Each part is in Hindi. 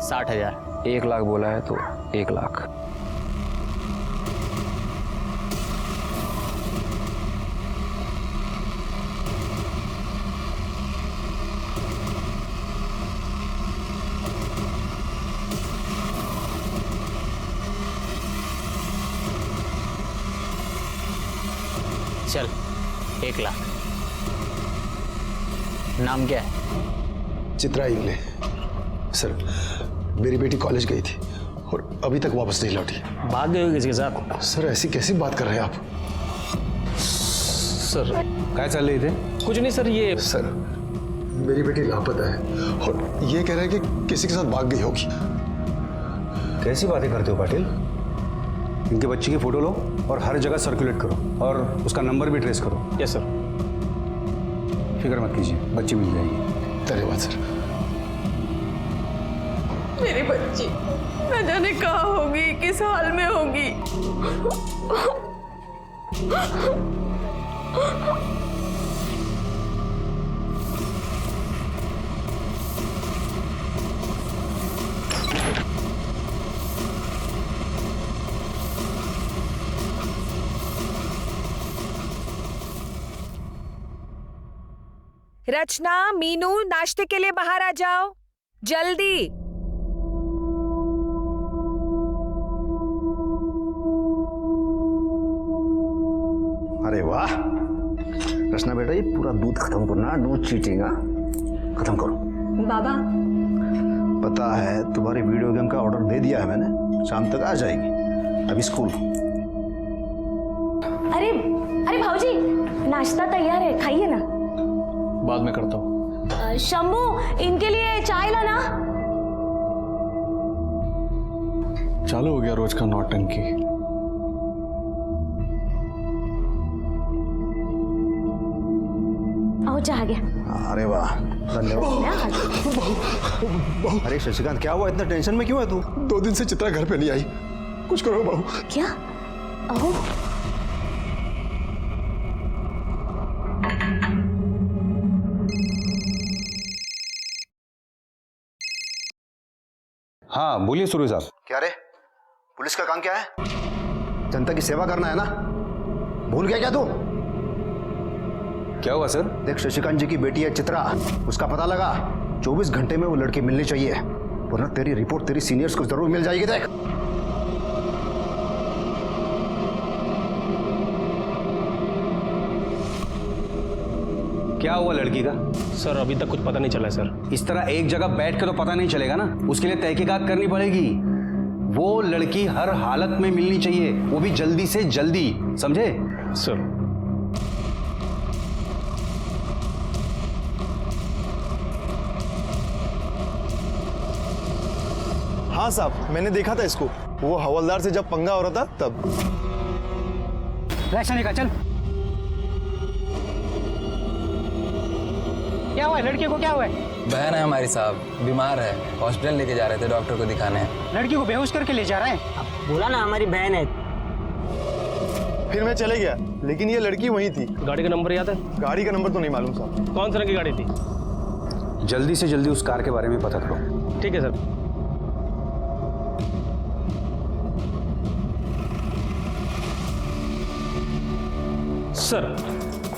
60,000। 1 लाख बोला है तो 1 लाख। चल 1 लाख। नाम क्या है? चित्रा इंगले। सर, मेरी बेटी कॉलेज गई थी और अभी तक वापस नहीं लौटी। भाग गए हो किसी के साथ? सर, ऐसी कैसी बात कर रहे हैं आप? सर क्या चल रही थे? कुछ नहीं सर, ये सर, मेरी बेटी लापता है और ये कह रहे हैं कि किसी के साथ भाग गई होगी। कैसी बातें करते हो पाटिल? इनके बच्चे की फोटो लो और हर जगह सर्कुलेट करो और उसका नंबर भी ट्रेस करो। Yes sir. फिक्र मत कीजिए, बच्ची मिल जाएगी। धन्यवाद सर। मेरी बच्ची न जाने कहाँ होगी, किस हाल में होगी। रचना, मीनू, नाश्ते के लिए बाहर आ जाओ जल्दी। अरे वाह रचना बेटा, ये पूरा दूध खत्म करना, दूध चीटिंग खत्म करो। बाबा, पता है तुम्हारी वीडियो गेम का ऑर्डर दे दिया है मैंने, शाम तक आ जाएगी। अभी स्कूल। अरे अरे भाऊजी, नाश्ता तैयार है, खाइए ना। बाद में करता हूँ। शंभू, इनके लिए चाय लाना। चालू हो गया रोज का नौटंकी। आओ, चाह आ गया। अरे वाह, धन्यवाद। अरे शशिकांत, क्या हुआ? इतना टेंशन में क्यों है तू? 2 दिन से चित्रा घर पे नहीं आई। कुछ करो बहू। क्या? आओ। हाँ बोलिए सूर्य साहब। क्या रे, पुलिस का काम क्या है? जनता की सेवा करना है ना? भूल गया क्या तू? क्या हुआ सर? देख, शशिकांत जी की बेटी है चित्रा, उसका पता लगा। 24 घंटे में वो लड़की मिलनी चाहिए, वरना तेरी रिपोर्ट तेरी सीनियर्स को जरूर मिल जाएगी। देख, क्या हुआ लड़की का? सर अभी तक कुछ पता नहीं चला है सर। इस तरह एक जगह बैठ के तो पता नहीं चलेगा ना, उसके लिए तहकीकात करनी पड़ेगी। वो लड़की हर हालत में मिलनी चाहिए, वो भी जल्दी से जल्दी, समझे? सर हाँ साहब, मैंने देखा था इसको, वो हवलदार से जब पंगा हो रहा था तब। निकाल चल। क्या हुआ लड़की को? क्या हुआ है? बहन है हमारी साहब, बीमार है, हॉस्पिटल लेके जा रहे थे डॉक्टर को दिखाने। लड़की को बेहोश करके ले जा रहे हैं। बोला ना हमारी बहन है। फिर मैं चले गया, लेकिन ये लड़की वहीं थी। गाड़ी का नंबर याद है? गाड़ी का नंबर तो नहीं मालूम साहब। कौन सी रंग की गाड़ी थी? जल्दी से जल्दी उस कार के बारे में पता करो। ठीक है सर। सर,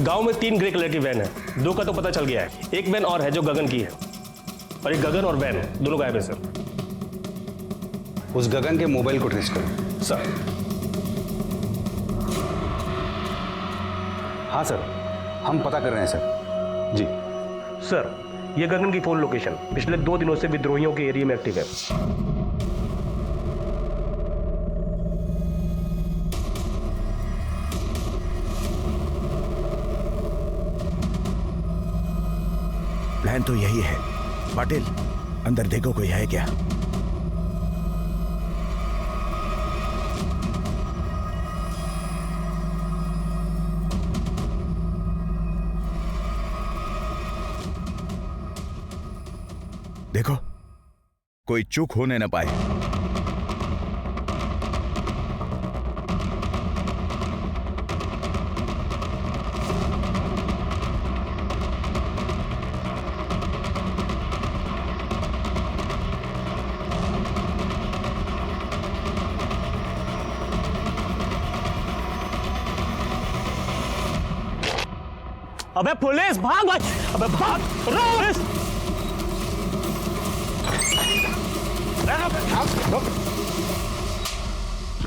गांव में 3 ग्रे कलर की वैन है, 2 का तो पता चल गया है, एक वैन और है जो गगन की है, और एक गगन और वैन दोनों गायब है सर। उस गगन के मोबाइल को ट्रेस करो। सर। हाँ सर, हम पता कर रहे हैं सर। जी सर, ये गगन की फोन लोकेशन पिछले 2 दिनों से विद्रोहियों के एरिया में एक्टिव है। प्लान तो यही है। पाटिल, अंदर देखो कोई है क्या? देखो, कोई चूक होने न पाए। अबे पुलिस भाग भाई, अबे भाग, पुलिस।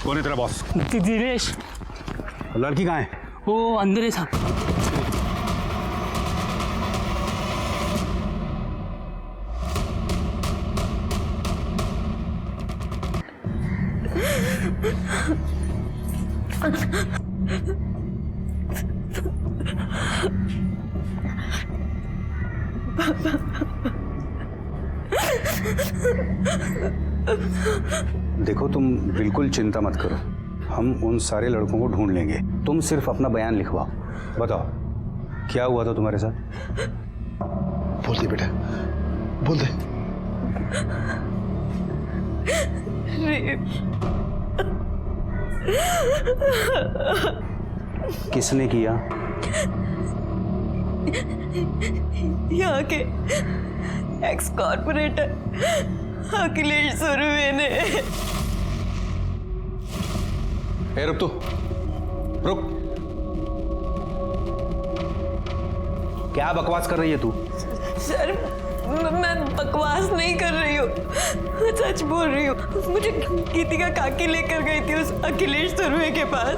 कौन है तेरा बॉस? दिनेश। लड़की कहाँ है? वो अंदर है साहब। देखो तुम बिल्कुल चिंता मत करो, हम उन सारे लड़कों को ढूंढ लेंगे। तुम सिर्फ अपना बयान लिखवाओ। बताओ क्या हुआ था तुम्हारे साथ? बोल दे बेटा, बोल दे। किसने किया? यहाँ के एक्स कॉर्पोरेटर अखिलेश सुरवे ने। रुक तू, रुक। क्या बकवास कर रही है तू? सर मैं बकवास नहीं कर रही हूँ, मैं सच बोल रही हूँ। मुझे गीतिका काकी लेकर गई थी उस अखिलेश सुरवे के पास।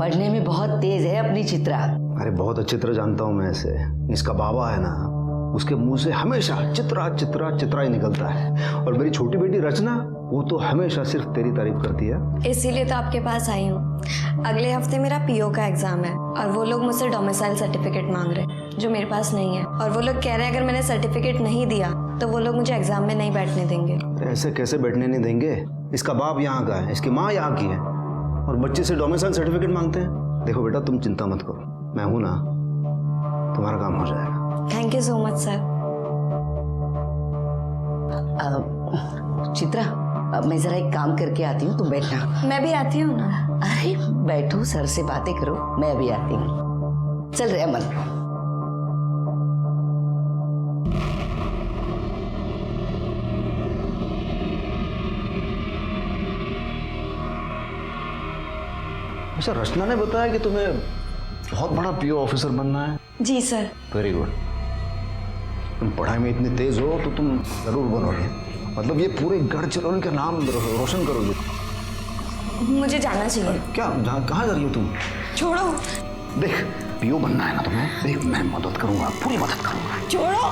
पढ़ने में बहुत तेज है अपनी चित्रा। अरे बहुत अच्छी तरह जानता हूँ मैं इसे। इसका बाबा है ना, उसके मुंह से हमेशा चित्रा चित्रा चित्रा ही निकलता है। और मेरी छोटी बेटी रचना, वो तो हमेशा सिर्फ तेरी तारीफ करती है। इसीलिए तो आपके पास आई हूँ। अगले हफ्ते मेरा पीओ का एग्जाम है और वो लोग मुझसे डोमिसाइल सर्टिफिकेट मांग रहे हैं जो मेरे पास नहीं है। और वो लोग कह रहे हैं अगर मैंने सर्टिफिकेट नहीं दिया तो वो लोग मुझे एग्जाम में नहीं बैठने देंगे। ऐसे कैसे बैठने नहीं देंगे? इसका बाप यहाँ का है, इसकी माँ यहाँ की है, और बच्चे से डोमिसाइल सर्टिफिकेट मांगते हैं। देखो बेटा तुम चिंता मत करो, मैं हूं ना, तुम्हारा काम हो जाएगा। Thank you so much sir. Chitra, अब मैं जरा एक काम करके आती हूँ, तुम बैठना। मैं भी आती हूँ ना। अरे बैठो, सर से बातें करो, मैं अभी आती हूँ। चल रहे अमन। अच्छा, रचना ने बताया कि तुम्हें बहुत बड़ा पीओ ऑफिसर बनना है। जी सर। Very good. तुम पढ़ाई में इतने तेज हो तो तुम जरूर बनोगे। मतलब ये पूरे गढ़चिरौली का नाम रोशन करोगे। मुझे जाना चाहिए। क्या कहाँ जा रही हो तुम? छोड़ो। देख पीओ बनना है ना तुम्हें, देख मैं मदद करूंगा, पूरी मदद करूंगा। छोड़ो।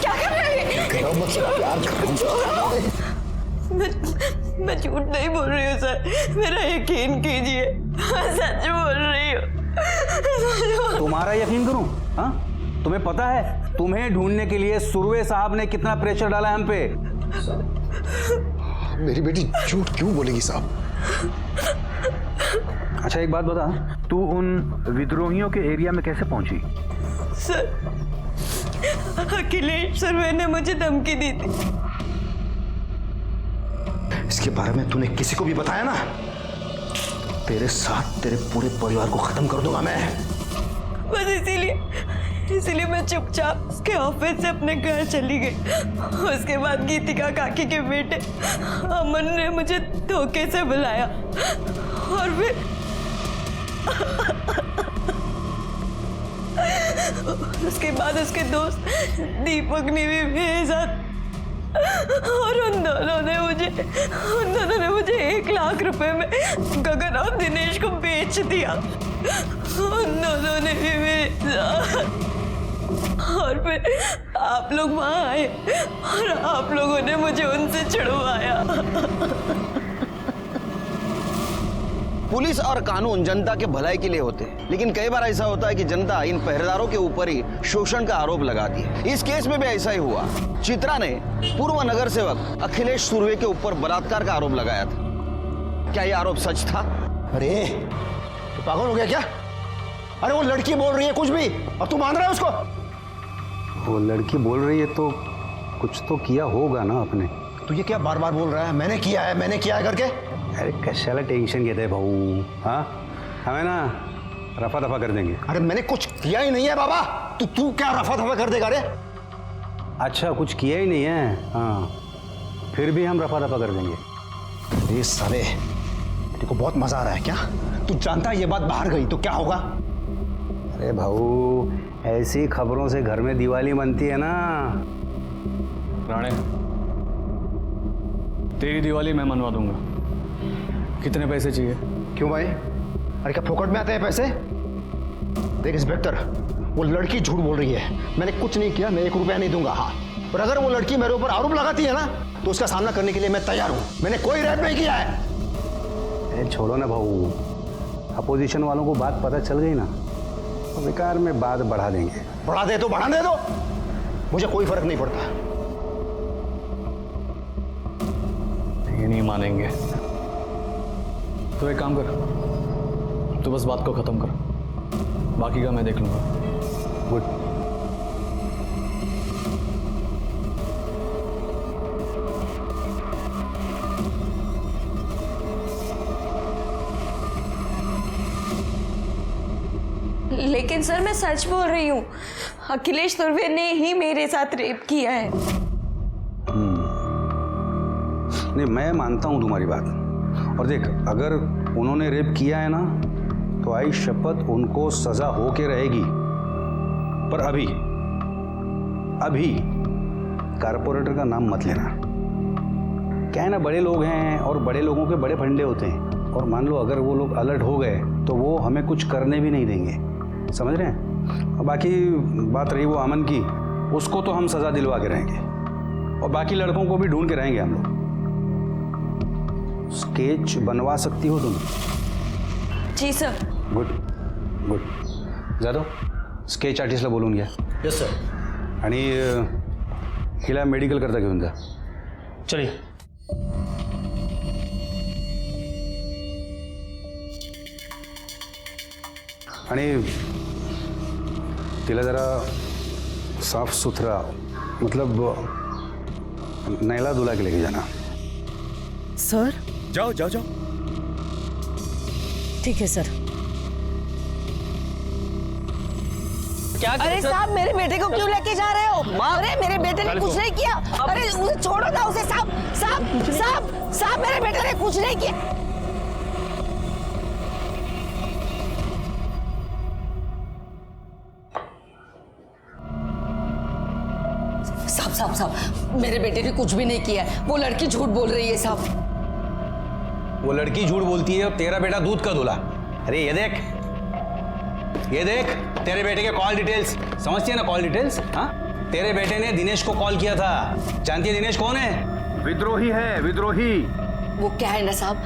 क्या कर रहे हो? मैं झूठ नहीं बोल रही हूँ सर, मेरा यकीन कीजिए, मैं सच बोल रही हूँ। तुम्हारा यकीन करूं? हाँ, तुम्हें पता है तुम्हें ढूंढने के लिए सुरवे साहब ने कितना प्रेशर डाला है हम पे? मेरी बेटी झूठ क्यों बोलेगी साहब? अच्छा एक बात बता, तू उन विद्रोहियों के एरिया में कैसे पहुंची? सर अखिलेश सुरवे ने मुझे धमकी दी थी। इसके बारे में तूने किसी को भी बताया ना, तेरे साथ तेरे पूरे परिवार को खत्म कर दूंगा मैं। बस इसीलिए मैं चुपचाप उसके ऑफिस से अपने घर चली गई। उसके बाद गीतिका काकी के बेटे अमन ने मुझे धोखे से बुलाया और फिर उसके बाद उसके दोस्त दीपक ने भी भेजा और उन दोनों ने मुझे 1 लाख रुपए में गगन और दिनेश को बेच दिया। उन दोनों ने भी भेजा और फिर आप लोग वहां आए और आप लोगों ने मुझे उनसे छुड़वाया। पुलिस और कानून जनता के भलाई के लिए होते हैं, लेकिन कई बार ऐसा होता है कि जनता इन पहरेदारों के ऊपर ही शोषण का आरोप लगाती है। इस केस में भी ऐसा ही हुआ। चित्रा ने पूर्व नगर सेवक अखिलेश सुरवे के ऊपर बलात्कार का आरोप लगाया था। क्या यह आरोप सच था? अरे तो पागल हो गया क्या? अरे वो लड़की बोल रही है कुछ भी और तू मान रहा है उसको? वो लड़की बोल रही है तो कुछ तो किया होगा ना आपने। तू ये क्या बार बार बोल रहा है मैंने किया है करके? अरे कशाला टेंशन घेते भाऊ? हाँ, हमें ना रफा दफा कर देंगे। अरे मैंने कुछ किया ही नहीं है बाबा, तू क्या रफा दफा कर देगा? रे अच्छा कुछ किया ही नहीं है? हाँ, फिर भी हम रफा दफा कर देंगे। ये साले देखो बहुत मजा आ रहा है क्या? तू जानता है ये बात बाहर गई तो क्या होगा? अरे भाऊ, ऐसी खबरों से घर में दिवाली बनती है ना। राणे, तेरी दिवाली मैं मनवा दूंगा। कितने पैसे चाहिए? क्यों भाई? अरे क्या फोकट में आते हैं पैसे? देख इंस्पेक्टर, वो लड़की झूठ बोल रही है। मैंने कुछ नहीं किया, मैं 1 रुपया नहीं दूंगा। हाँ, पर अगर वो लड़की मेरे ऊपर आरोप लगाती है ना तो उसका सामना करने के लिए मैं तैयार हूं। मैंने कोई रेप नहीं किया है। छोड़ो ना भाऊ, अपोजिशन वालों को बात पता चल गई ना तो बेकार में बात बढ़ा देंगे। बढ़ा दे तो बढ़ाने दो, मुझे कोई फर्क नहीं पड़ता। ये नहीं मानेंगे तो एक काम कर, तू बस बात को खत्म कर, बाकी का मैं देख लूंगा। गुड। लेकिन सर मैं सच बोल रही हूँ, अखिलेश सुरवे ने ही मेरे साथ रेप किया है। नहीं, मैं मानता हूं तुम्हारी बात। और देख, अगर उन्होंने रेप किया है ना तो आई शपथ उनको सजा हो के रहेगी। पर अभी कारपोरेटर का नाम मत लेना। क्या है ना, बड़े लोग हैं और बड़े लोगों के बड़े फंडे होते हैं। और मान लो अगर वो लोग अलर्ट हो गए तो वो हमें कुछ करने भी नहीं देंगे, समझ रहे हैं? और बाकी बात रही वो अमन की, उसको तो हम सजा दिलवा के रहेंगे और बाकी लड़कों को भी ढूंढ के रहेंगे हम लोग। स्केच बनवा सकती हो तुम? जी sir. Good good. Jadhav, sketch आर्टिस्टला बोलून घ्या। Yes sir. आणि हिला मेडिकल करता घेऊन जा। चलिए। आणि तिला जरा साफ सुथरा, मतलब नैला धुला के लेके जाना। सर? जाओ जाओ जाओ। ठीक है सर। क्या? अरे साहब, मेरे बेटे को क्यों लेके जा रहे हो? अरे मेरे बेटे ने कुछ नहीं किया। अरे उसे छोड़ो ना, उसे। साहब साहब साहब साहब, मेरे बेटे ने कुछ नहीं किया। साहब साहब साहब, मेरे बेटे ने कुछ भी नहीं किया है। वो लड़की झूठ बोल रही है साहब। वो लड़की झूठ बोलती है और तेरा बेटा दूध का दूल्हा। अरे ये देख तेरे बेटे के कॉल डिटेल्स, समझती है ना? Call details. हाँ, तेरे बेटे ने दिनेश को कॉल किया था। जानती है दिनेश कौन है? विद्रोही है, विद्रोही। वो क्या है ना साहब,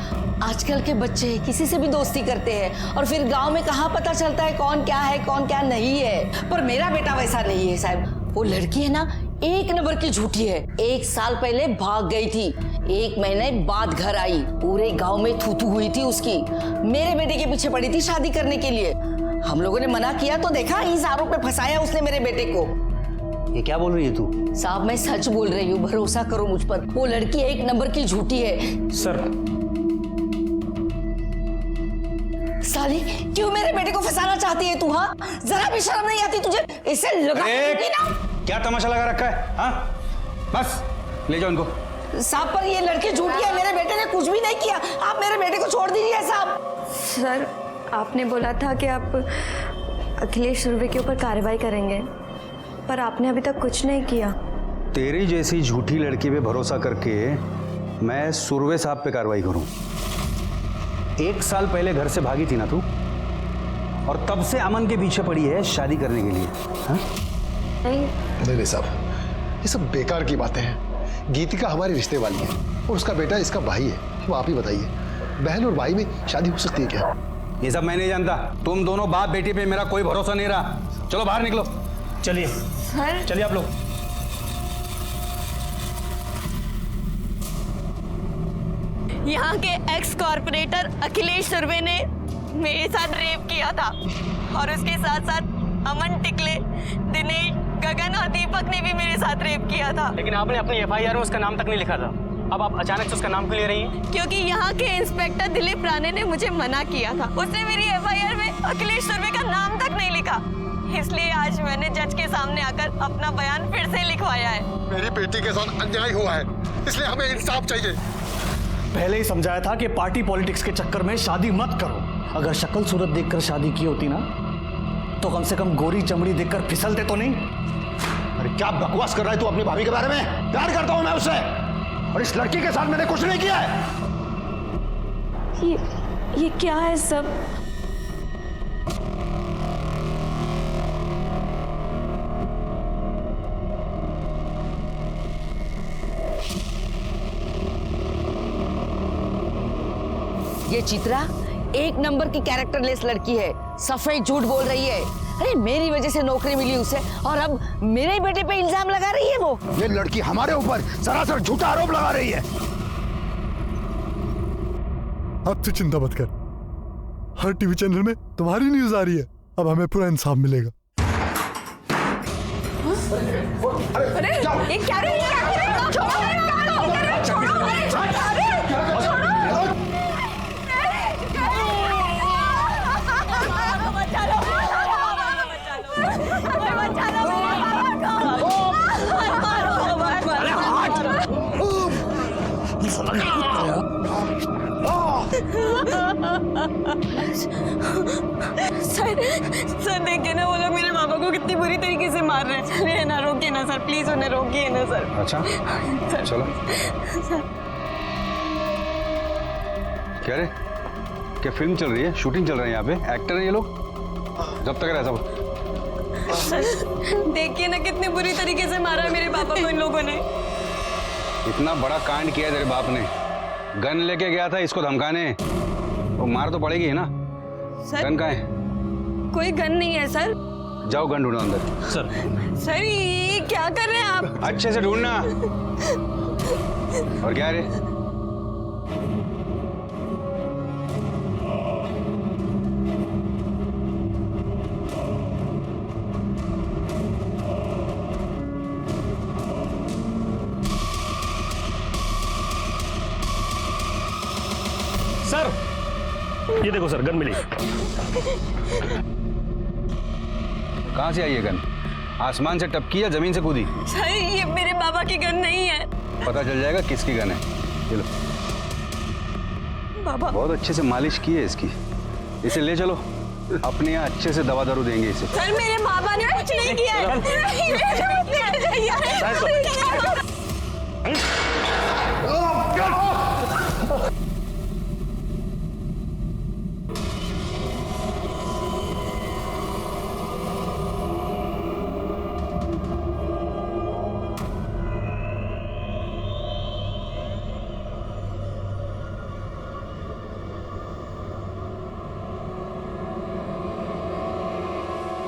आजकल के बच्चे किसी से भी दोस्ती करते हैं और फिर गांव में कहाँ पता चलता है कौन क्या नहीं है। पर मेरा बेटा वैसा नहीं है साहब। वो लड़की है ना, 1 नंबर की झूठी है। 1 साल पहले भाग गई थी, 1 महीने बाद घर आई। पूरे गांव में थू-थू हुई थी उसकी। मेरे बेटे के पीछे पड़ी थी शादी करने के लिए। हम लोगों ने मना किया तो देखा, इस आरोप में फंसाया उसने मेरे बेटे को। ये क्या बोल रही है तू? साहब मैं सच बोल रही हूँ, भरोसा करो मुझ पर। वो लड़की 1 नंबर की झूठी है। सर, साली, क्यों मेरे बेटे को फंसाना चाहती है तू? हाँ, जरा भी शर्म नहीं आती तुझे? इसे लगा ना। क्या तमाशा लगा रखा है? हाँ, बस ले जाओ इनको। साहब, पर ये लड़की झूठी है। मेरे बेटे ने कुछ भी नहीं किया। आप मेरे बेटे को छोड़ दीजिए साहब। सर, आपने बोला था कि आप अखिलेश सुरवे के ऊपर कार्रवाई करेंगे, पर आपने अभी तक कुछ नहीं किया। तेरी जैसी झूठी लड़की पे भरोसा करके मैं सुरवे साहब पे कार्रवाई करूं? 1 साल पहले घर से भागी थी ना तू, और तब से अमन के पीछे पड़ी है शादी करने के लिए। हाँ? नहीं साहब, ये सब बेकार की बातें हैं। गीतिका हमारे रिश्ते वाली है और उसका बेटा इसका भाई है। अब आप ही बताइए, बहन और भाई में शादी हो सकती है क्या? ये सब मैं नहीं जानता। तुम दोनों बाप बेटी पे मेरा कोई भरोसा नहीं रहा। चलो बाहर निकलो। चलिए सर, चलिए आप लोग। यहाँ के एक्स कॉर्पोरेटर अखिलेश सुरवे ने मेरे साथ रेप किया था और उसके साथ साथ अमन टिकले, दिनेश, गगन और दीपक ने भी मेरे साथ रेप किया था। लेकिन आपने अपनी FIR में उसका नाम तक नहीं लिखा था। अब आप अचानक से उसका नाम क्यों ले रही हैं? क्योंकि यहाँ के इंस्पेक्टर दिलीप राणे ने मुझे मना किया था। उसने मेरी FIR में अखिलेश सुरवे का नाम तक नहीं लिखा। इसलिए आज मैंने जज के सामने आकर अपना बयान फिर से लिखवाया है। मेरी बेटी के साथ अन्याय हुआ है, इसलिए हमें इंसाफ चाहिए। पहले ही समझाया था कि पार्टी पॉलिटिक्स के चक्कर में शादी मत करो। अगर शक्ल सूरत देखकर शादी की होती ना तो कम से कम गोरी चमड़ी देखकर फिसलते तो नहीं। अरे क्या बकवास कर रहा है तू अपनी भाभी के बारे में? प्यार करता हूं मैं उससे, और इस लड़की के साथ मैंने कुछ नहीं किया है। ये क्या है सब? ये चित्रा एक नंबर की कैरेक्टरलेस लड़की है, सफेद झूठ बोल रही है। अरे मेरी वजह से नौकरी मिली उसे और अब मेरे बेटे पे इल्जाम लगा रही है वो। ये लड़की हमारे ऊपर सरासर झूठा आरोप लगा रही है। अब तू चिंता मत कर, हर टीवी चैनल में तुम्हारी न्यूज आ रही है। अब हमें पूरा इंसाफ मिलेगा। अरे ये क्या रे? छोड़ो मेरे, छोड़ो मेरे, सर देखिए ना, वो लोग मेरे पापा को कितनी बुरी तरीके से मार रहे हैं। सर ना रोकिए ना सर, प्लीज उन्हें रोकिए ना सर। अच्छा सर, चलो। सर क्या रे, क्या फिल्म चल रही है, शूटिंग चल रही है यहाँ पे? एक्टर है ये लोग? जब तक रहे सब। सर देखिए ना कितनी बुरी तरीके से मारा है मेरे पापा को इन लोगों ने। इतना बड़ा कांड किया तेरे बाप ने, गन लेके गया था इसको धमकाने, तो मार तो पड़ेगी है ना। सर गन कहाँ है? कोई गन नहीं है सर। जाओ गन ढूंढो अंदर। सर ये क्या कर रहे हैं आप? अच्छे से ढूंढना। और क्या रे? सर ये देखो सर, गन मिली। कहाँ से आई ये गन? आसमान से टपकी या जमीन से कूदी? सर ये मेरे बाबा की गन नहीं है। पता चल जाएगा किसकी गन है। चलो। बाबा बहुत अच्छे से मालिश की है इसकी, इसे ले चलो, अपने यहाँ अच्छे से दवा दारू देंगे इसे। सर मेरे बाबा ने कुछ नहीं किया है।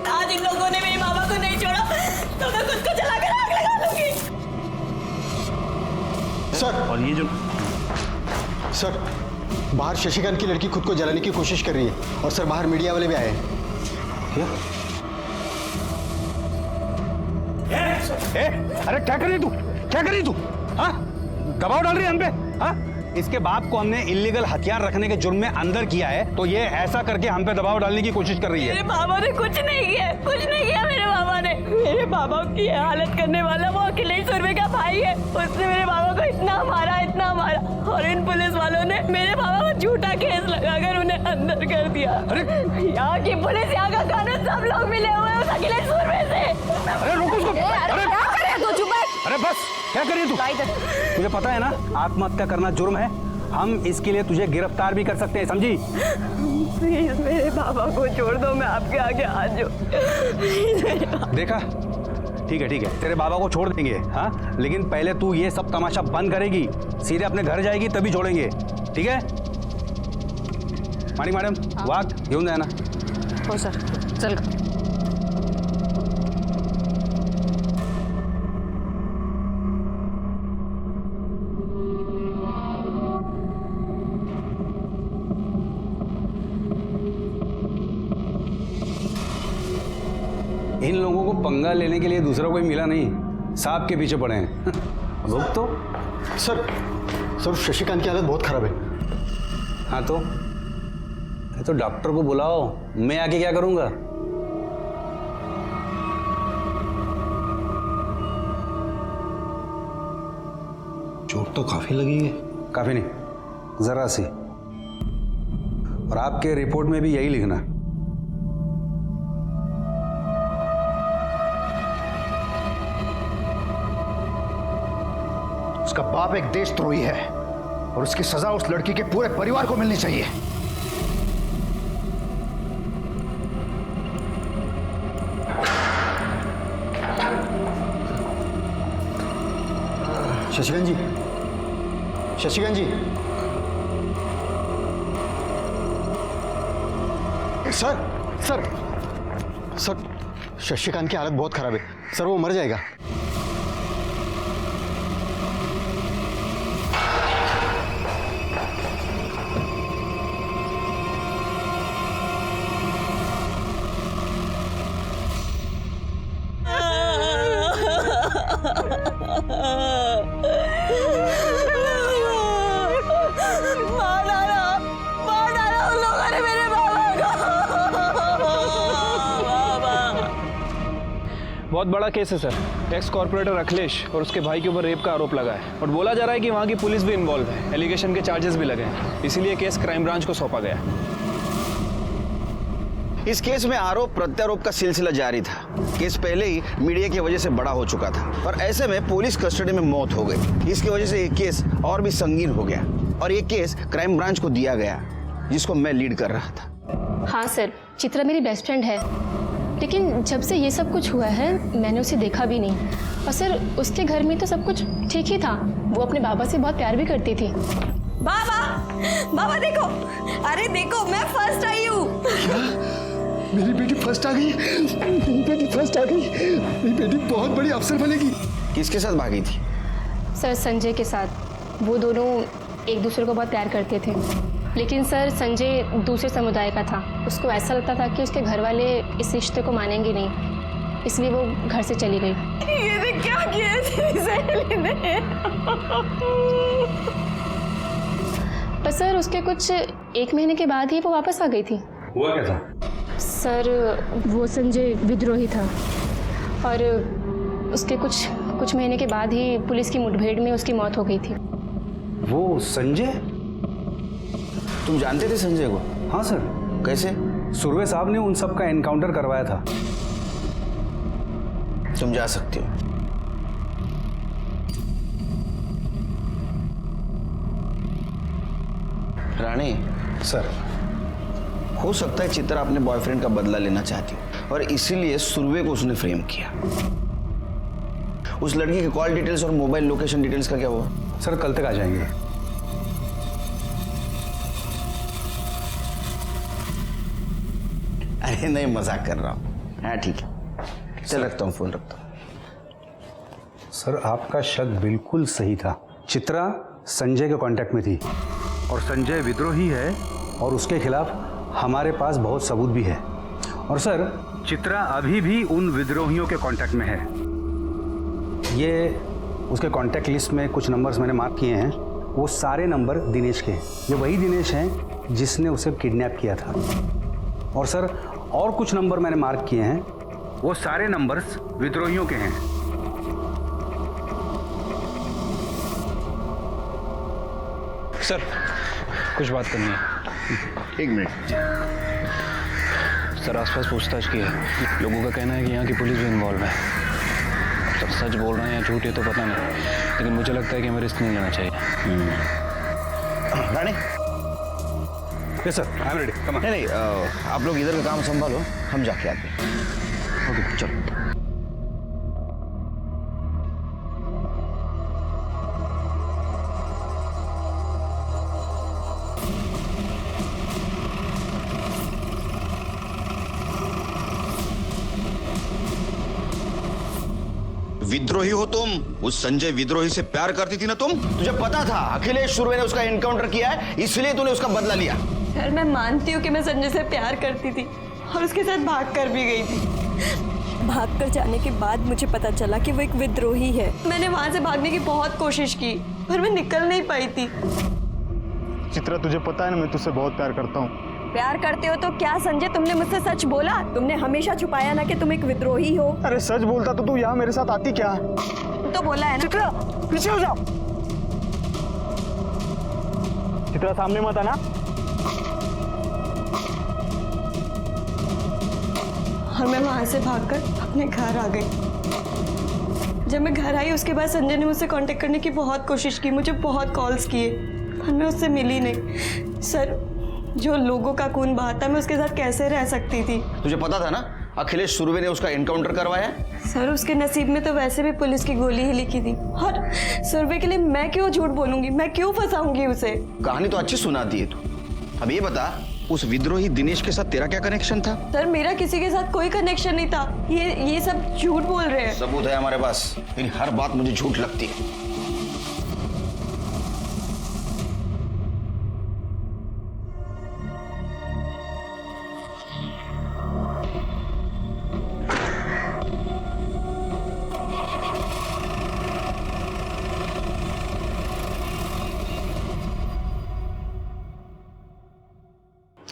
आज इन लोगों ने मेरे बाबा को नहीं छोड़ा तो मैं खुद को जलाकर आग लगा दूंगी। सर, और ये जो सर बाहर शशिकांत की लड़की खुद को जलाने की कोशिश कर रही है, और सर बाहर मीडिया वाले भी आए हैं। क्या? अरे क्या कर रही तू, क्या कर रही तू? हाँ, दबाव डाल रही है हम पे? हाँ, इसके बाप को हमने इलीगल हथियार रखने के जुर्म में अंदर किया है, तो ये ऐसा करके हम पे दबाव डालने की कोशिश कर रही है। मेरे बाबा ने कुछ नहीं किया, कुछ नहीं किया मेरे बाबा ने। मेरे बाबा की हालत करने वाला वो अखिलेश सुरभि का भाई है। उसने मेरे बाबा को इतना मारा, और इन पुलिस वालों ने मेरे बाबा को झूठा केस लगाकर उन्हें अंदर कर दिया। अरे यहाँ की पुलिस, यहाँ का कानून, सब लोग मिले हुए हैं उस अखिलेश सुरभि से। अरे रोको उसको। अरे क्या करे तू? चुप है। अरे बस, क्या कर रही है तू? तुझे पता है ना आत्महत्या करना जुर्म है, हम इसके लिए तुझे गिरफ्तार भी कर सकते हैं, समझी? प्लीज मेरे बाबा को छोड़ दो, मैं आपके आगे हाथ जोड़। देखा, ठीक है, तेरे बाबा को छोड़ देंगे, हाँ, लेकिन पहले तू ये सब तमाशा बंद करेगी, सीधे अपने घर जाएगी तभी छोड़ेंगे, ठीक है? मैडम वाक घेऊन जाए ना। हो सर, चल। इन लोगों को पंगा लेने के लिए दूसरा कोई मिला नहीं, सांप के पीछे पड़े हैं। रुक तो। सर शशिकांत की हालत बहुत खराब है। हाँ तो डॉक्टर को बुलाओ, मैं आके क्या करूंगा? चोट तो काफी लगी है। काफी नहीं, जरा सी। और आपके रिपोर्ट में भी यही लिखना। उसका बाप एक देशद्रोही है और उसकी सजा उस लड़की के पूरे परिवार को मिलनी चाहिए। शशिकांत जी, शशिकांत जी। सर सर सर, शशिकांत की हालत बहुत खराब है सर, वो मर जाएगा। बहुत बड़ा केस है सर। एक्स कॉर्पोरेटर अखिलेश और उसके भाई के ऊपर रेप का आरोप लगा है और बोला जा रहा है कि वहाँ की पुलिस भी इन्वॉल्व है। एलिगेशन के चार्जेस भी लगे हैं, इसीलिए केस क्राइम ब्रांच को सौंपा गया। इस केस में आरोप प्रत्यारोप का सिलसिला जारी था। केस पहले ही मीडिया की वजह से बड़ा हो चुका था और ऐसे में पुलिस कस्टडी में मौत हो गई। इसकी वजह से ये केस और भी संगीन हो गया और ये केस क्राइम ब्रांच को दिया गया, जिसको मैं लीड कर रहा था। हाँ सर, चित्रा मेरी बेस्ट फ्रेंड है, लेकिन जब से ये सब कुछ हुआ है मैंने उसे देखा भी नहीं। और सर उसके घर में तो सब कुछ ठीक ही था, वो अपने बाबा से बहुत प्यार भी करती थी। बाबा, बाबा देखो, अरे देखो मैं फर्स्ट आई हूँ। मेरी बेटी फर्स्ट आ गई, मेरी बेटी फर्स्ट आ गई, मेरी बेटी बहुत बड़ी अफसर बनेगी। किसके साथ भागी थी? सर संजय के साथ। वो दोनों एक दूसरे को बहुत प्यार करते थे, लेकिन सर संजय दूसरे समुदाय का था। उसको ऐसा लगता था कि उसके घर वाले इस रिश्ते को मानेंगे नहीं, इसलिए वो घर से चली गई। ये क्या किया तेरी सहेली ने? पर सर उसके कुछ 1 महीने के बाद ही वो वापस आ गई थी। हुआ क्या था? सर वो संजय विद्रोही था और उसके कुछ महीने के बाद ही पुलिस की मुठभेड़ में उसकी मौत हो गई थी। वो संजय? तुम जानते थे संजय को? हाँ सर। कैसे? सुरवे साहब ने उन सब का एनकाउंटर करवाया था। तुम जा सकते हो। रानी सर, हो सकता है चित्रा अपने बॉयफ्रेंड का बदला लेना चाहती हो और इसीलिए सुरवे को उसने फ्रेम किया। उस लड़की के कॉल डिटेल्स और मोबाइल लोकेशन डिटेल्स का क्या हुआ? सर कल तक आ जाएंगे। अरे नहीं, मजाक कर रहा हूँ। हाँ ठीक है, चल रखता हूँ, फोन रखता हूँ। सर आपका शक बिल्कुल सही था। चित्रा संजय के कांटेक्ट में थी और संजय विद्रोही है और उसके खिलाफ हमारे पास बहुत सबूत भी है। और सर चित्रा अभी भी उन विद्रोहियों के कांटेक्ट में है। ये उसके कांटेक्ट लिस्ट में कुछ नंबर्स मैंने मार्क किए हैं, वो सारे नंबर दिनेश के हैं। ये वही दिनेश हैं जिसने उसे किडनैप किया था। और सर और कुछ नंबर मैंने मार्क किए हैं, वो सारे नंबर्स विद्रोहियों के हैं। सर कुछ बात करनी है। 1 मिनट। सर आसपास पूछताछ की है, लोगों का कहना है कि यहाँ की पुलिस भी इन्वॉल्व है। सर सच बोल रहे हैं या झूठ है तो पता नहीं, लेकिन मुझे लगता है कि हमें रिस्क नहीं लेना चाहिए। Rani? Yes sir, I am ready. Come on. नहीं, आप लोग इधर का काम संभालो, हम जाके आते हैं। ओके चलो। विद्रोही हो तुम? उस संजय विद्रोही से प्यार करती थी ना तुम? तुझे पता था अखिलेश सुरवे ने उसका एनकाउंटर किया है, इसलिए तूने उसका बदला लिया। सर मैं मानती हूँ कि मैं संजय से प्यार करती थी और उसके साथ भाग कर भी गई थी। भाग कर जाने के बाद मुझे पता चला कि वो एक विद्रोही है। मैंने वहां से भागने की बहुत कोशिश की पर मैं निकल नहीं पाई थी। चित्रा तुझे पता है ना मैं तुझसे बहुत प्यार करता हूँ। प्यार करते हो तो क्या संजय तुमने मुझसे सच बोला? तुमने हमेशा छुपाया ना कि तुम एक विद्रोही हो। अरे सच बोलता तो तू यहाँ मेरे साथ आती क्या? तो बोला है ना। चित्रा पीछे हो जाओ। चित्रा सामने मत आना। और मैं वहां से भागकर अपने घर आ गई। जब मैं घर आई उसके बाद संजय ने मुझसे कांटेक्ट करने की बहुत कोशिश की, मुझे बहुत कॉल्स किए, पर मैं उससे मिली नहीं। सर, जो लोगों का खून बहाता, मैं उसके साथ कैसे रह सकती थी? तुझे पता था ना अखिलेश सुरवे ने उसका एनकाउंटर करवाया? सर, उसके नसीब में तो वैसे भी पुलिस की गोली ही लिखी थी, और सुरवे के लिए मैं क्यों झूठ बोलूंगी, मैं क्यों फंसाऊंगी उसे? कहानी तो अच्छी सुनाती है तू। अब ये बता, उस विद्रोही दिनेश के साथ तेरा क्या कनेक्शन था? सर, मेरा किसी के साथ कोई कनेक्शन नहीं था। ये सब झूठ बोल रहे हैं। सबूत है हमारे पास, लेकिन हर बात मुझे झूठ लगती है।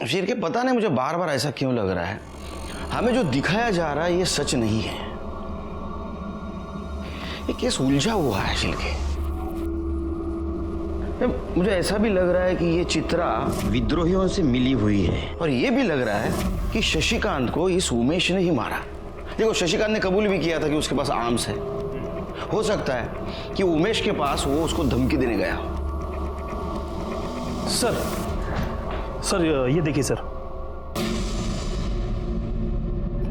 शेर के पता नहीं मुझे बार बार ऐसा क्यों लग रहा है, हमें जो दिखाया जा रहा है ये सच नहीं है। ये केस उलझा हुआ है शिल्के। मुझे ऐसा भी लग रहा है कि ये चित्रा विद्रोहियों से मिली हुई है, और ये भी लग रहा है कि शशिकांत को इस उमेश ने ही मारा। देखो, शशिकांत ने कबूल भी किया था कि उसके पास आर्म्स है। हो सकता है कि उमेश के पास वो उसको धमकी देने गया हो। सर ये देखिए सर,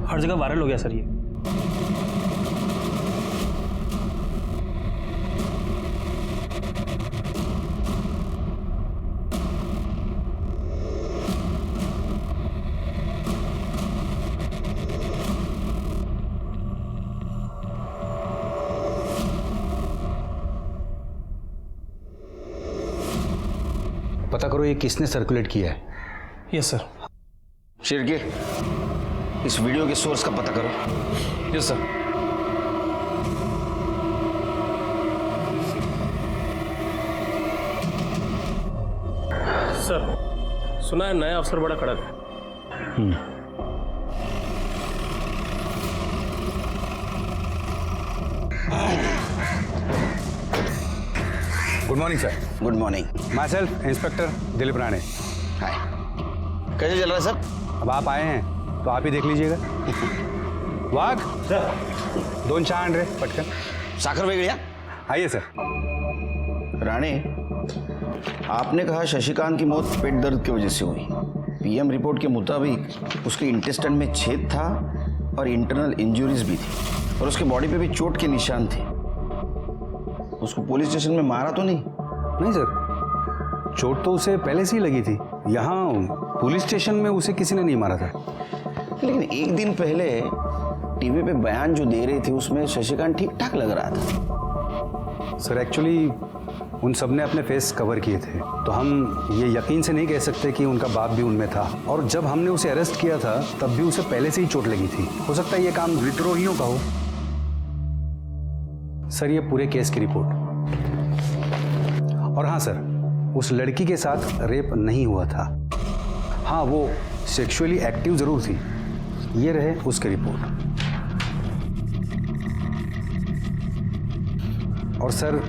हर जगह वायरल हो गया सर ये। पता करो ये किसने सर्कुलेट किया है। Yes sir. शिर्के, इस वीडियो के सोर्स का पता करो। Yes sir. सर, सुना है नया अफसर बड़ा कड़क है। Good morning sir. Good morning. Myself inspector Dilip Rane. Hi, कैसे चल रहा है सब? अब आप आए हैं तो आप ही देख लीजिएगा। वाघ सर, 2 चाय आण रे पटकन। साखर वेगळ्या। आइए सर। राणे, आपने कहा शशिकांत की मौत पेट दर्द की वजह से हुई। पीएम रिपोर्ट के मुताबिक उसके इंटेस्टाइन में छेद था और इंटरनल इंजरीज भी थी, और उसके बॉडी पे भी चोट के निशान थे। उसको पुलिस स्टेशन में मारा तो नहीं? नहीं सर, चोट तो उसे पहले से ही लगी थी। यहाँ पुलिस स्टेशन में उसे किसी ने नहीं मारा था। लेकिन एक दिन पहले टीवी पे बयान जो दे रहे थे उसमें शशिकांत ठीक ठाक लग रहा था। सर एक्चुअली उन सब ने अपने फेस कवर किए थे, तो हम ये यकीन से नहीं कह सकते कि उनका बाप भी उनमें था। और जब हमने उसे अरेस्ट किया था तब भी उसे पहले से ही चोट लगी थी। हो सकता है ये काम विद्रोहियों का हो। सर, ये पूरे केस की रिपोर्ट। और हाँ सर, उस लड़की के साथ रेप नहीं हुआ था। हाँ, वो सेक्सुअली एक्टिव जरूर थी। ये रहे उसकी रिपोर्ट। और सर,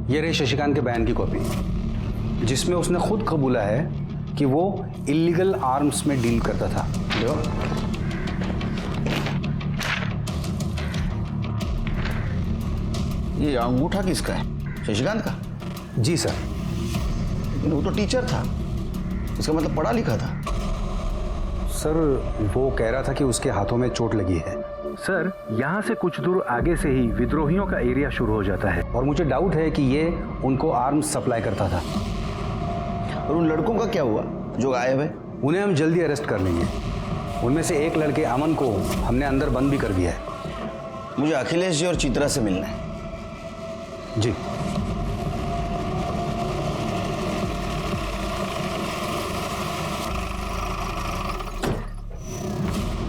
ये रहे शशिकांत के बयान की कॉपी, जिसमें उसने खुद कबूला है कि वो इलीगल आर्म्स में डील करता था। जो ये अंगूठा किसका है? शशिकांत का? जी सर। लेकिन वो तो टीचर था, इसका मतलब पढ़ा लिखा था। सर, वो कह रहा था कि उसके हाथों में चोट लगी है। सर, यहाँ से कुछ दूर आगे से ही विद्रोहियों का एरिया शुरू हो जाता है, और मुझे डाउट है कि ये उनको आर्म्स सप्लाई करता था। और उन लड़कों का क्या हुआ जो गायब है? उन्हें हम जल्दी अरेस्ट कर लेंगे। उनमें से एक लड़के अमन को हमने अंदर बंद भी कर दिया है। मुझे अखिलेश जी और चित्रा से मिलना है। जी।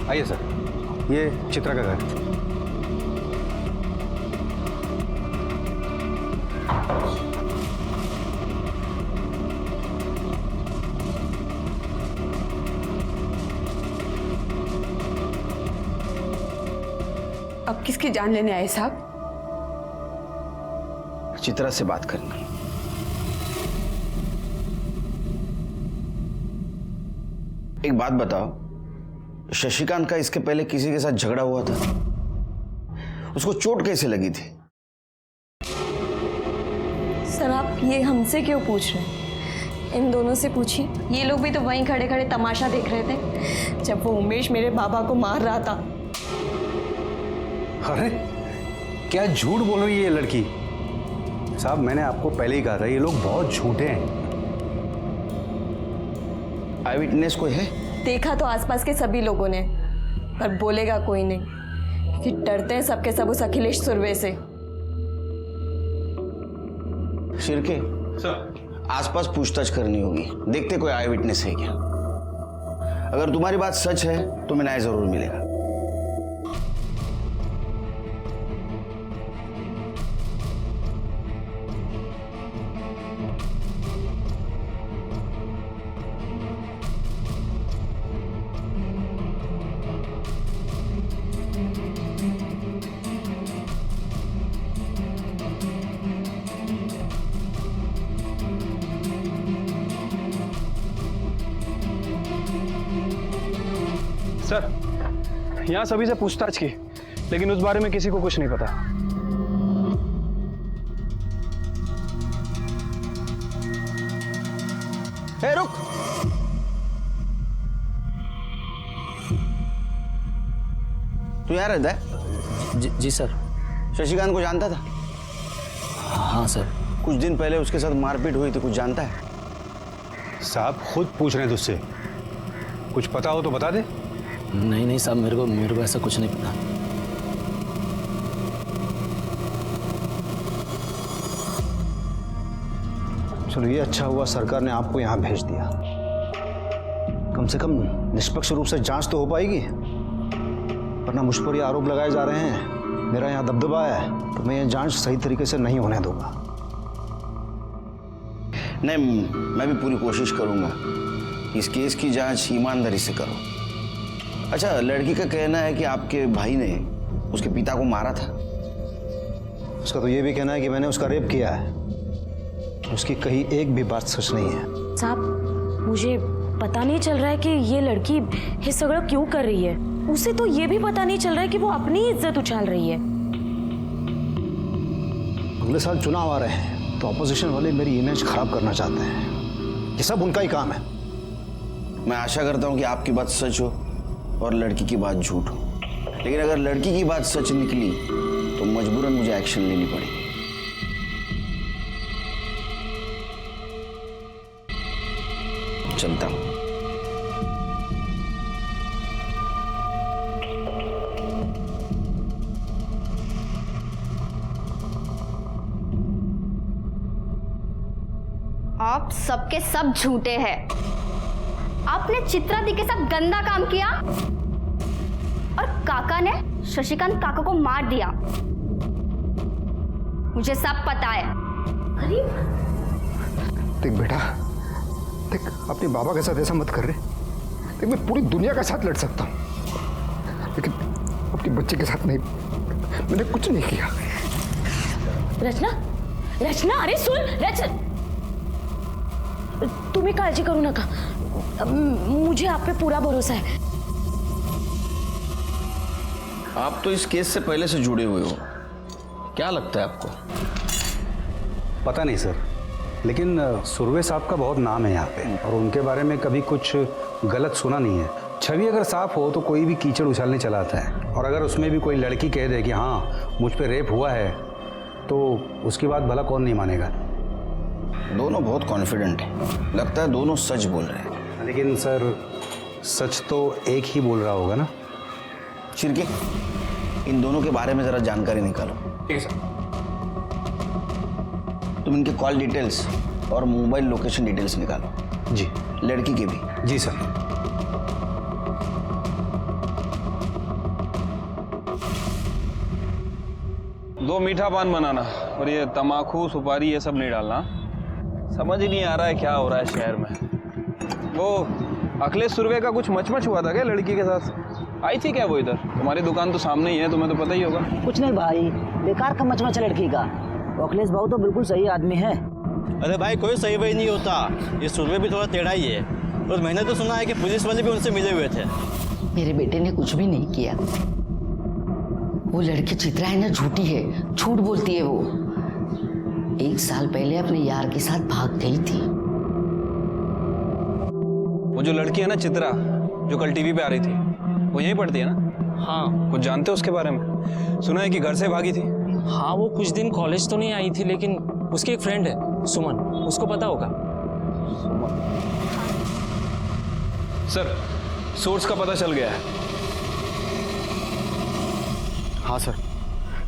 आइए सर, ये चित्रा का घर। अब किसकी जान लेने आए साहब? चित्रा से बात करनी। एक बात बताओ, शशिकांत का इसके पहले किसी के साथ झगड़ा हुआ था? उसको चोट कैसे लगी थी? सर आप ये हमसे क्यों पूछ रहे हैं? इन दोनों से पूछिए, ये लोग भी तो वहीं खड़े खड़े तमाशा देख रहे थे जब वो उमेश मेरे बाबा को मार रहा था। अरे क्या झूठ बोल रही है ये लड़की? साहब मैंने आपको पहले ही कहा था ये लोग बहुत झूठे हैं। आई विटनेस कोई है? देखा तो आसपास के सभी लोगों ने, पर बोलेगा कोई नहीं क्योंकि डरते हैं सबके सब उस अखिलेश सुरवे से। शिर्के आसपास पूछताछ करनी होगी, देखते कोई आई विटनेस है क्या। अगर तुम्हारी बात सच है तो मैं न्याय जरूर मिलेगा। सर यहाँ सभी से पूछताछ की, लेकिन उस बारे में किसी को कुछ नहीं पता। ए, रुक। तू यहाँ रहता है? जी सर। शशिकांत को जानता था? हाँ सर। कुछ दिन पहले उसके साथ मारपीट हुई थी, कुछ जानता है? साहब खुद पूछ रहे हैं तुझसे, कुछ पता हो तो बता दे। नहीं साहब, मेरे को ऐसा कुछ नहीं पता। चलो ये अच्छा हुआ सरकार ने आपको यहाँ भेज दिया, कम से कम निष्पक्ष रूप से जांच तो हो पाएगी। वरना मुझ पर ये आरोप लगाए जा रहे हैं, मेरा यहाँ दबदबा है, तो मैं ये जांच सही तरीके से नहीं होने दूंगा। नहीं, मैं भी पूरी कोशिश करूंगा इस केस की जांच ईमानदारी से करो। अच्छा, लड़की का कहना है कि आपके भाई ने उसके पिता को मारा था। उसका तो ये भी कहना है कि मैंने उसका रेप किया है। उसकी कहीं एक भी बात सच नहीं है। साहब मुझे पता नहीं चल रहा है कि ये लड़की ये सगड़ा क्यों कर रही है। उसे तो ये भी पता नहीं चल रहा है कि वो अपनी इज्जत उछाल रही है। अगले साल चुनाव आ रहे हैं तो अपोजिशन वाले मेरी इमेज खराब करना चाहते हैं। ये सब उनका ही काम है। मैं आशा करता हूं कि आपकी बात सच हो और लड़की की बात झूठ हो, लेकिन अगर लड़की की बात सच निकली तो मजबूरन मुझे एक्शन लेनी पड़ेगी। चलता हूं। आप सबके सब झूठे हैं। आपने चित्रा दी के साथ गंदा काम किया और काका ने शशिकांत काका को मार दिया। मुझे सब पता है। अरे देख बेटा, देख अपने बाबा के साथ ऐसा मत कर रहे। देख मैं पूरी दुनिया के साथ लड़ सकता हूँ, लेकिन अपने बच्चे के साथ नहीं। मैंने कुछ नहीं किया। रचना, रचना, अरे सुन रचना, तुम्हें काळजी करू नका, मुझे आप पे पूरा भरोसा है। आप तो इस केस से पहले से जुड़े हुए हो, क्या लगता है आपको? पता नहीं सर, लेकिन सुरवे साहब का बहुत नाम है यहाँ पे और उनके बारे में कभी कुछ गलत सुना नहीं है। छवि अगर साफ हो तो कोई भी कीचड़ उछालने चला आता है, और अगर उसमें भी कोई लड़की कह दे कि हाँ मुझ पे रेप हुआ है तो उसकी बात भला कौन नहीं मानेगा। दोनों बहुत कॉन्फिडेंट हैं, लगता है दोनों सच बोल रहे हैं। लेकिन सर सच तो एक ही बोल रहा होगा ना। शिर्के, इन दोनों के बारे में जरा जानकारी निकालो। ठीक है सर। तुम इनके कॉल डिटेल्स और मोबाइल लोकेशन डिटेल्स निकालो। जी। लड़की के भी। जी सर। दो मीठा पान बनाना और ये तमाकू सुपारी ये सब नहीं डालना। समझ ही नहीं आ रहा है क्या हो रहा है शहर में। वो अखिलेश सुरवे का कुछ मचमच हुआ था क्या लड़की के साथ? आई थी क्या वो इधर? तुम्हारी दुकान तो सामने ही है, तुम्हें तो पता ही होगा। कुछ नहीं भाई, बेकार का मचमच है लड़की का। अखिलेश भाऊ तो बिल्कुल सही आदमी है। अरे भाई कोई सही भाई नहीं होता, ये सुरवे भी थोड़ा टेढ़ा ही है। और मैंने तो सुना है कि पुलिस वाले भी उनसे मिले हुए थे। मेरे बेटे ने कुछ भी नहीं किया। वो लड़की चित्रा है ना, झूठी है, झूठ बोलती है वो। 1 साल पहले अपने यार के साथ भाग गई थी। वो जो लड़की है ना चित्रा, जो कल टीवी पे आ रही थी, वो यहीं पढ़ती है ना? हाँ। कुछ जानते हो उसके बारे में? सुना है कि घर से भागी थी। हाँ, वो कुछ दिन कॉलेज तो नहीं आई थी, लेकिन उसकी एक फ्रेंड है सुमन, उसको पता होगा। सर, सोर्स का पता चल गया है। हाँ सर,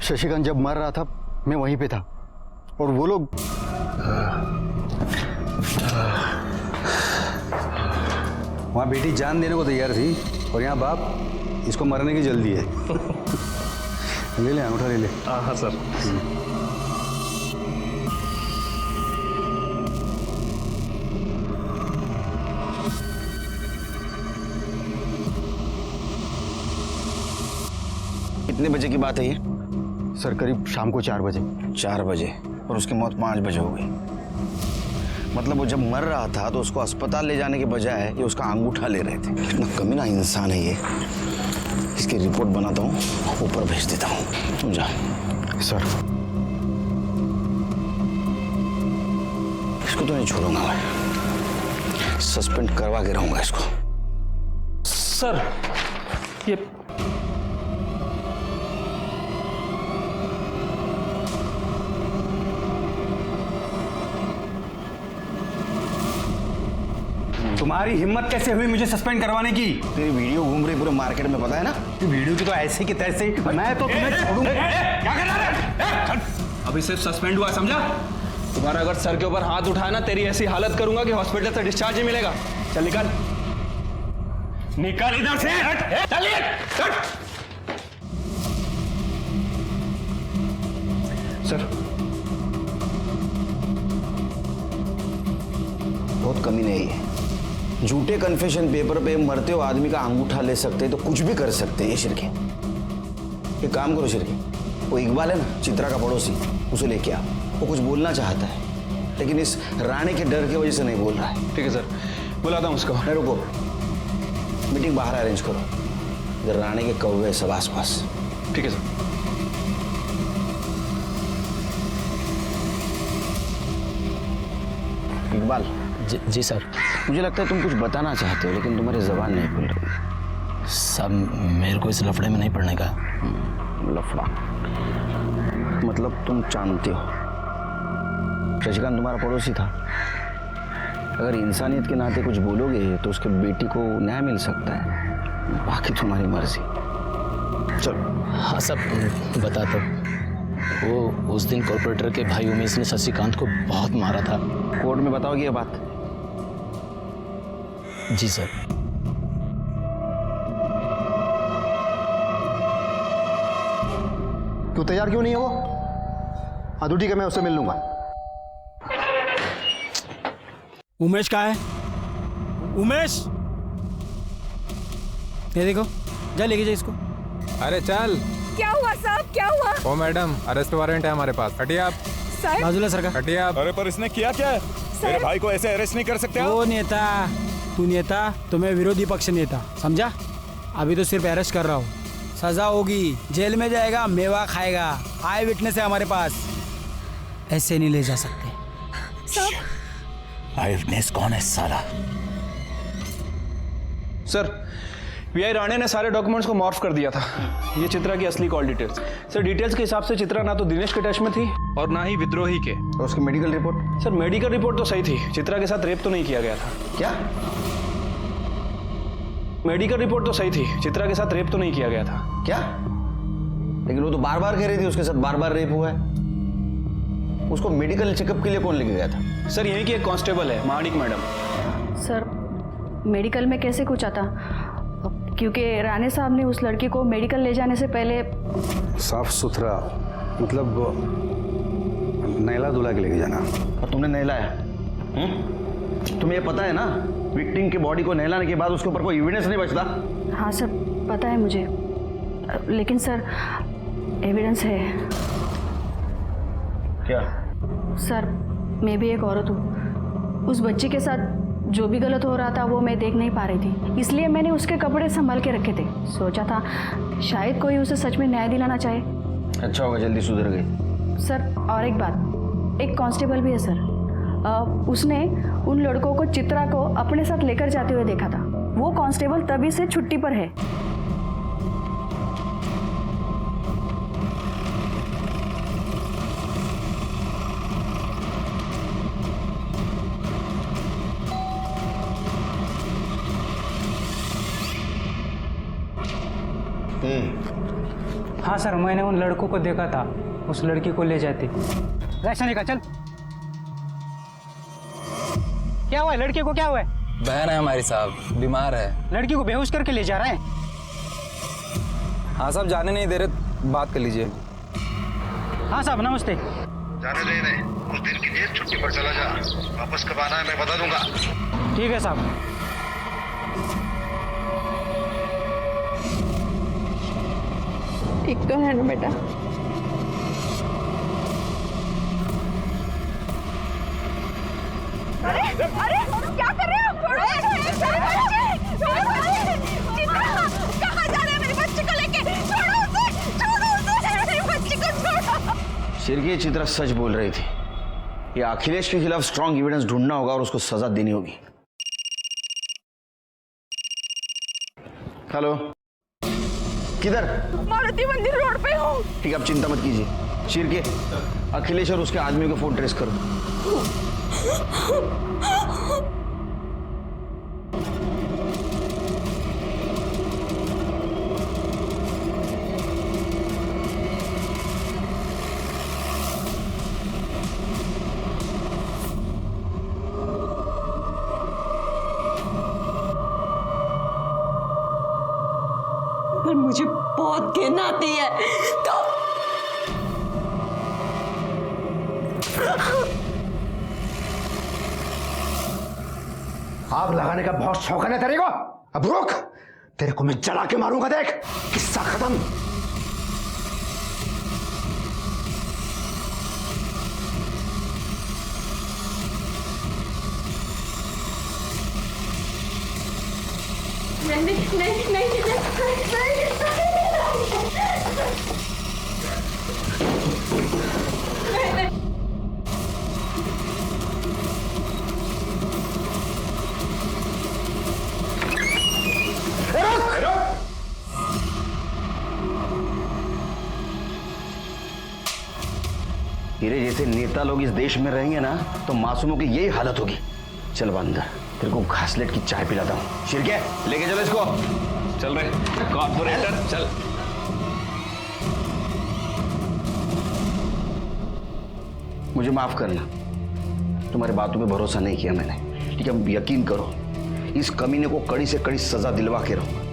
शशिकांत जब मर रहा था मैं वहीं पे था और वो लोग वहाँ बेटी जान देने को तैयार थी और यहाँ बाप इसको मरने की जल्दी है। ले ले अंगूठा ले ले। हाँ सर। कितने बजे की बात है ये? सर करीब शाम को 4 बजे। 4 बजे और उसकी मौत 5 बजे हो गई। मतलब वो जब मर रहा था तो उसको अस्पताल ले जाने के बजाय ये उसका अंगूठा ले रहे थे। कितना कमीना इंसान है ये। इसकी रिपोर्ट बनाता हूँ, ऊपर भेज देता हूँ। तुम जा। सर इसको तो नहीं छोड़ूंगा मैं, सस्पेंड करवा के रहूंगा इसको। सर ये तुम्हारी हिम्मत कैसे हुई मुझे सस्पेंड करवाने की? तेरी वीडियो घूम रही पूरे मार्केट में, पता है ना? वीडियो की तो ऐसे की तैसे मैं तो तुम्हें छोड़ूंगा। क्या कर रहा है? अभी सिर्फ सस्पेंड हुआ, समझा? तुम्हारा अगर सर के ऊपर हाथ उठाया ना, तेरी ऐसी हालत करूंगा कि हॉस्पिटल से डिस्चार्ज ही मिलेगा। चल निकल, निकल इधर से। सर बहुत कमीने है ये। झूठे कन्फेशन पेपर पे मरते हुए आदमी का अंगूठा ले सकते हैं तो कुछ भी कर सकते हैं ये शिरके। एक काम करो शिरके, वो इकबाल है ना चित्रा का पड़ोसी, उसे लेके आ। वो कुछ बोलना चाहता है लेकिन इस राणे के डर की वजह से नहीं बोल रहा है। ठीक है सर, बुलाता हूँ उसको। नहीं रुको, मीटिंग बाहर अरेंज करो। इधर राणे के कौवे सब आस पास। ठीक है सर। इकबाल। जी सर। मुझे लगता है तुम कुछ बताना चाहते हो लेकिन तुम्हारी जबान नहीं खुल रही। सब मेरे को इस लफड़े में नहीं पड़ने का। लफड़ा मतलब तुम जानते हो शशिकांत तुम्हारा पड़ोसी था। अगर इंसानियत के नाते कुछ बोलोगे तो उसके बेटी को न्याय मिल सकता है, बाकी तुम्हारी मर्जी। चलो। हाँ सब बता दो। वो उस दिन कॉर्पोरेटर के भाई उमेश ने शशिकांत को बहुत मारा था। कोर्ट में बताओगे ये बात? जी सर। तू तैयार क्यों नहीं है वो? हाँ तो ठीक है, मैं उससे मिल लूंगा। उमेश कहाँ है? उमेश, ये देखो, जा लेके जा इसको। अरे चल। क्या हुआ साहब, क्या हुआ? ओ मैडम, अरेस्ट वारंट है हमारे पास। हटिए आप। बाजूला सरका। हटिए आप। अरे पर इसने किया क्या है? मेरे भाई को ऐसे अरेस्ट नहीं कर सकते। वो नेता, तू नेता तो मैं विरोधी पक्ष नेता, समझा? अभी तो सिर्फ अरेस्ट कर रहा हूँ, सजा होगी, जेल में जाएगा, मेवा खाएगा। आई विटनेस है हमारे पास, ऐसे नहीं ले जा सकते। आई विटनेस कौन है साला? सर, वीआई राणे ने सारे डॉक्यूमेंट्स को मॉर्फ कर दिया था। ये चित्रा की असली कॉल डिटेल्स। सर डिटेल्स के हिसाब से चित्रा ना तो दिनेश के टच में थी और ना ही विद्रोही के। और उसकी medical report? Sir medical report तो सही थी, चित्रा के साथ रेप तो नहीं किया गया था। क्या? मेडिकल रिपोर्ट तो सही थी, चित्रा के साथ रेप तो नहीं किया गया था। क्या? लेकिन वो तो बार बार कह रही थी उसके साथ बार बार रेप हुआ है। उसको मेडिकल चेकअप के लिए कौन लेके गया था? सर यहीं की एक कांस्टेबल है, महानिक मैडम। सर मेडिकल में कैसे कुछ आता? क्योंकि राणे साहब ने उस लड़की को मेडिकल ले जाने से पहले साफ सुथरा, मतलब नहला धुला के लेके जाना। और तुमने नहलाया? तुम्हें ये पता है ना विक्टिम की बॉडी को नहलाने के बाद उसके ऊपर कोई एविडेंस नहीं बचता? हाँ सर पता है मुझे, लेकिन सर एविडेंस है। क्या? सर मैं भी एक औरत हूँ, उस बच्ची के साथ जो भी गलत हो रहा था वो मैं देख नहीं पा रही थी, इसलिए मैंने उसके कपड़े संभाल के रखे थे। सोचा था शायद कोई उसे सच में न्याय दिलाना चाहे। अच्छा होगा, जल्दी सुधर गई। सर और एक बात, एक कांस्टेबल भी है सर, उसने उन लड़कों को चित्रा को अपने साथ लेकर जाते हुए देखा था। वो कांस्टेबल तभी से छुट्टी पर है। हाँ सर, मैंने उन लड़कों को देखा था, उस लड़की को ले जाते। ऐसा का चल। क्या हुआ है लड़के को, क्या हुआ है? बहन है हमारी साहब, बीमार है। लड़की को बेहोश करके ले जा रहे हैं। हाँ साहब, जाने नहीं दे रहे, बात कर लीजिए। हाँ साहब नमस्ते। जाने दे इन्हें, कुछ दिन की जेल छुट्टी पर चला जा, वापस कब आना है मैं बता दूंगा। ठीक है साहब। ठीक तो है ना बेटा? अरे अरे क्या कर रहे हो? छोड़ो कहाँ जा रहे हैं मेरी बच्ची को लेके? छोड़ो उसे मेरी बच्ची को छोड़ो। शिरके, चित्रा सच बोल रही थी। ये अखिलेश के खिलाफ स्ट्रॉन्ग एविडेंस ढूंढना होगा और उसको सजा देनी होगी। हेलो, किधर? मारुति मंदिर रोड पे हूँ। ठीक है, आप चिंता मत कीजिए। शिरके, अखिलेश और उसके आदमियों का फोन ट्रेस करो। पर मुझे बहुत घिन आती है तो आग लगाने का बहुत शौक है ना तेरे को? अब रुक, तेरे को मैं जला के मारूंगा, देख। किस्सा खत्म। नहीं नहीं नहीं नहीं तेरे जैसे नेता लोग इस देश में रहेंगे ना तो मासूमों की यही हालत होगी। चल अंदर, तेरे को घासलेट की चाय पिलाता हूँ। शिरके, लेके चलो इसको। चल रहे कॉर्पोरेटर, चल। मुझे माफ करना, तुम्हारी बातों पे भरोसा नहीं किया मैंने। ठीक है, अब यकीन करो, इस कमीने को कड़ी से कड़ी सजा दिलवा के रहूंगा।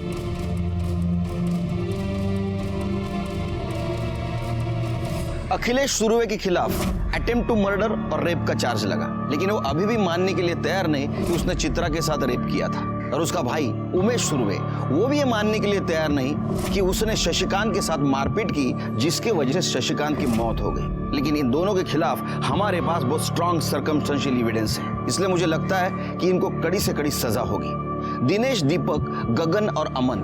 अखिलेश सुरवे के खिलाफ अटेम्प्ट टू मर्डर और रेप का चार्ज लगा, लेकिन वो अभी भी मानने के लिए तैयार नहीं कि उसने चित्रा के साथ रेप किया था। और उसका भाई उमेश सुरवे, वो भी ये मानने के लिए तैयार नहीं कि उसने शशिकांत के साथ मारपीट की, जिसकी वजह से शशिकांत की मौत हो गई। लेकिन इन दोनों के खिलाफ हमारे पास बहुत स्ट्रॉन्ग सर्कमस्टेंशियल एविडेंस है, इसलिए मुझे लगता है कि इनको कड़ी से कड़ी सजा होगी। दिनेश, दीपक, गगन और अमन,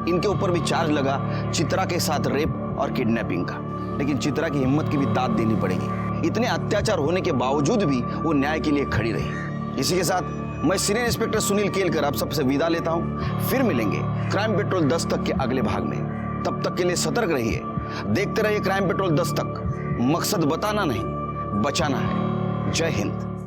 इनके ऊपर भी चार्ज लगा चित्रा के साथ रेप और किडनैपिंग का, लेकिन चित्रा की हिम्मत की भी दाद देनी पड़ेगी। इतने अत्याचार होने के बावजूद भी वो न्याय के लिए खड़ी रही। इसी के साथ मैं सीनियर इंस्पेक्टर सुनील केलकर आप सबसे विदा लेता हूं। फिर मिलेंगे क्राइम पेट्रोल 10 तक के अगले भाग में। तब तक के लिए सतर्क रहिए, देखते रहिए क्राइम पेट्रोल 10 तक। मकसद बताना नहीं, बचाना है। जय हिंद।